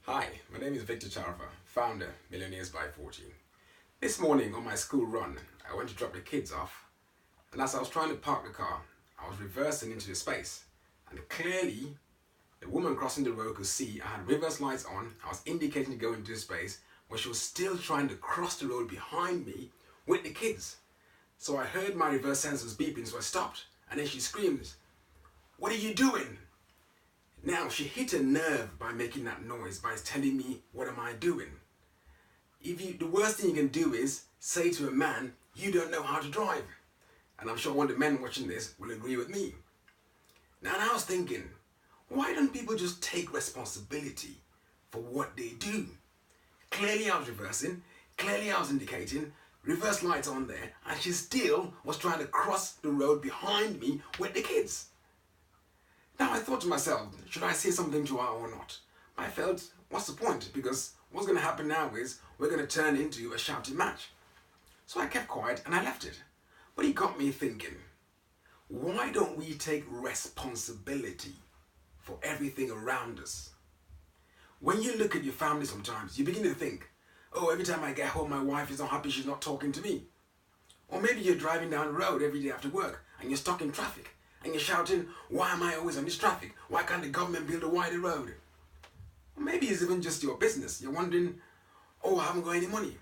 Hi, my name is Victor Tarfa, founder, Millionaires by 40. This morning on my school run, I went to drop the kids off, and as I was trying to park the car, I was reversing into the space, and clearly, the woman crossing the road could see I had reverse lights on. I was indicating to go into the space, but she was still trying to cross the road behind me with the kids. So I heard my reverse sensors beeping, so I stopped, and then she screams, "What are you doing?" Now, she hit a nerve by making that noise, by telling me, what am I doing? The worst thing you can do is say to a man, you don't know how to drive. And I'm sure one of the men watching this will agree with me. Now, and I was thinking, why don't people just take responsibility for what they do? Clearly I was reversing, clearly I was indicating, reverse lights on there, and she still was trying to cross the road behind me with the kids. Now I thought to myself, should I say something to her or not? I felt, what's the point? Because what's going to happen now is we're going to turn into a shouting match. So I kept quiet and I left it. But it got me thinking, why don't we take responsibility for everything around us? When you look at your family sometimes, you begin to think, oh, every time I get home, my wife is not happy, she's not talking to me. Or maybe you're driving down the road every day after work and you're stuck in traffic. And you're shouting, why am I always on this traffic? Why can't the government build a wider road? Or maybe it's even just your business. You're wondering, oh, I haven't got any money.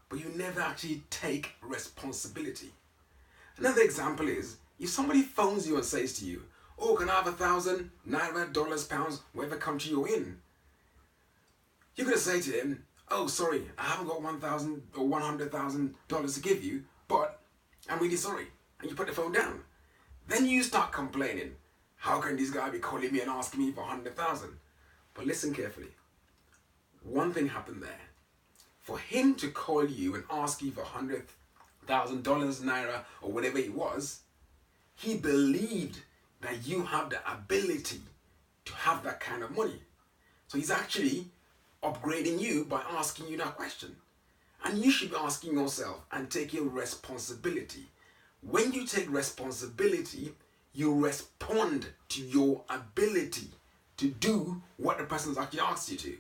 But you never actually take responsibility. Another example is, if somebody phones you and says to you, oh, can I have 1,000 naira, dollars, pounds, whatever country you're in? You're going to say to him, oh, sorry, I haven't got 1,000 or $100,000 to give you, but I'm really sorry. And you put the phone down. Then you start complaining, how can this guy be calling me and asking me for 100,000? But listen carefully. One thing happened there. For him to call you and ask you for $100,000, naira, or whatever it was, he believed that you have the ability to have that kind of money. So he's actually upgrading you by asking you that question. And you should be asking yourself and taking responsibility. When you take responsibility, you respond to your ability to do what the person's actually asked you to.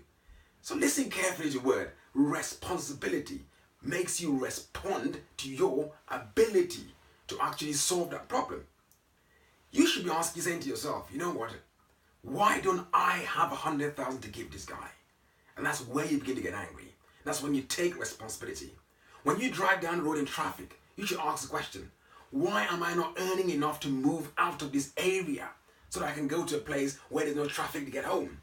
So listen carefully to the word. Responsibility makes you respond to your ability to actually solve that problem. You should be saying to yourself, you know what? Why don't I have 100,000 to give this guy? And that's where you begin to get angry. That's when you take responsibility. When you drive down the road in traffic, you should ask the question, why am I not earning enough to move out of this area so that I can go to a place where there's no traffic to get home?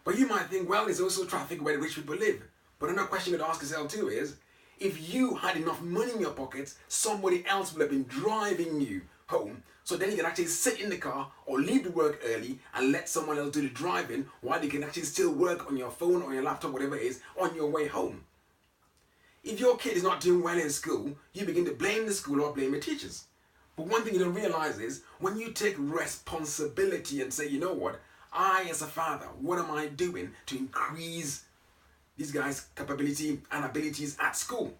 But you might think, well, there's also traffic where the rich people live. But another question you could ask yourself too is, if you had enough money in your pockets, somebody else would have been driving you home. So then you can actually sit in the car or leave the work early and let someone else do the driving while you can actually still work on your phone or your laptop, whatever it is, on your way home. If your kid is not doing well in school, you begin to blame the school or blame the teachers. But one thing you don't realize is, when you take responsibility and say, you know what, I as a father, what am I doing to increase these guys' capability and abilities at school?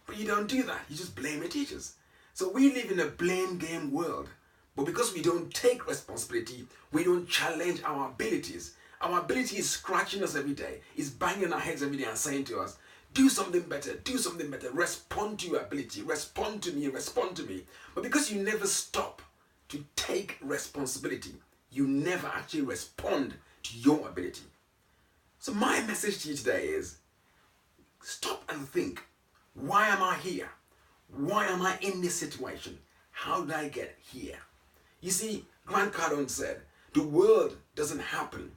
But you don't do that, you just blame the teachers. So we live in a blame game world. But because we don't take responsibility, we don't challenge our abilities. Our ability is scratching us every day, is banging our heads every day and saying to us, do something better, respond to your ability, respond to me. But because you never stop to take responsibility, you never actually respond to your ability. So my message to you today is, stop and think, why am I here? Why am I in this situation? How did I get here? You see, Grant Cardone said, the world doesn't happen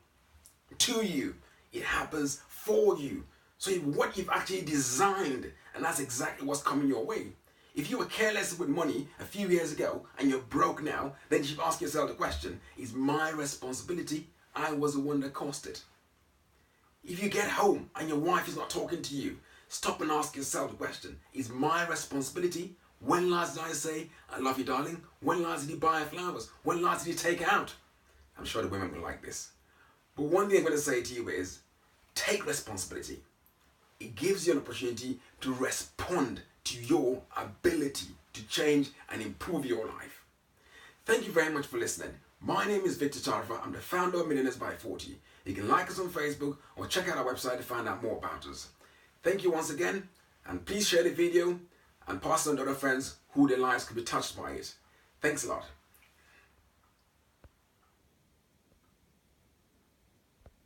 to you, it happens for you. So what you've actually designed, and that's exactly what's coming your way. If you were careless with money a few years ago and you're broke now, then you should ask yourself the question, is my responsibility? I was the one that caused it. If you get home and your wife is not talking to you, stop and ask yourself the question, is my responsibility? When last did I say, I love you, darling? When last did you buy her flowers? When last did you take her out? I'm sure the women will like this. But one thing I'm going to say to you is, take responsibility. It gives you an opportunity to respond to your ability to change and improve your life. Thank you very much for listening. My name is Victor Tarfa. I'm the founder of Millionaires by 40. You can like us on Facebook or check out our website to find out more about us. Thank you once again, and please share the video and pass it on to other friends who their lives could be touched by it. Thanks a lot.